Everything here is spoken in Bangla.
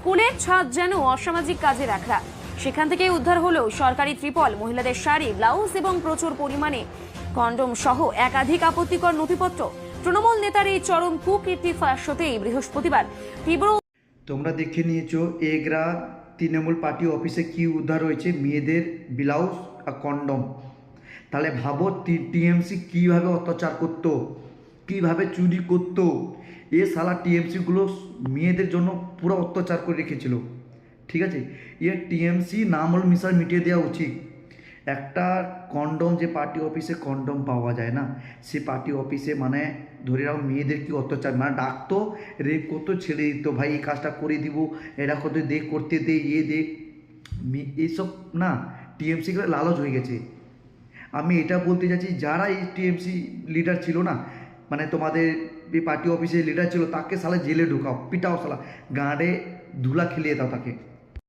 স্কুলের ছাদ যেন অসামাজিক কাজে রাখা, সেখান থেকে উদ্ধার হলো সরকারি ত্রিপল, মহিলাদের শাড়ি, ব্লাউজ এবং প্রচুর পরিমাণে কন্ডোম সহ একাধিক আপত্তিকর নথিপত্র। তৃণমূল নেতার এই চরম কুকীর্তি ফাঁস হতেই বৃহস্পতিবার তীব্র। তোমরা দেখে নিয়েছো এগরা তৃণমূল পার্টি অফিসে কি উদ্ধার হয়েছে, মেয়েদের ব্লাউজ আর কন্ডম। তাহলে ভাবো টিএমসি কীভাবে অত্যাচার করতো, কীভাবে চুরি করতো। এ সালা টিএমসিগুলো মেয়েদের জন্য পুরো অত্যাচার করে রেখেছিল। ঠিক আছে, টিএমসি নাম হল মিশাল মিটিয়ে দেওয়া উচিত। একটা কন্ডম, যে পার্টি অফিসে কন্ডম পাওয়া যায় না, সে পার্টি অফিসে মানে ধরে রাখো মেয়েদের কি অত্যাচার, মানে ডাকতো, রেপ করতো, ছেড়ে দিত, ভাই এই কাজটা করে দিব, এটা করতে দে, করতে দে, দে। এইসব না টিএমসিগুলো লালচ হয়ে গেছে। আমি এটা বলতে চাচ্ছি, যারা এই টিএমসি লিডার ছিল না, মানে তোমাদের এই পার্টি অফিসের লিডার ছিল, তাকে সালা জেলে ঢুকাও, পিটাও, সালা গাঁড়ে ধুলা খেলিয়ে দাও তাকে।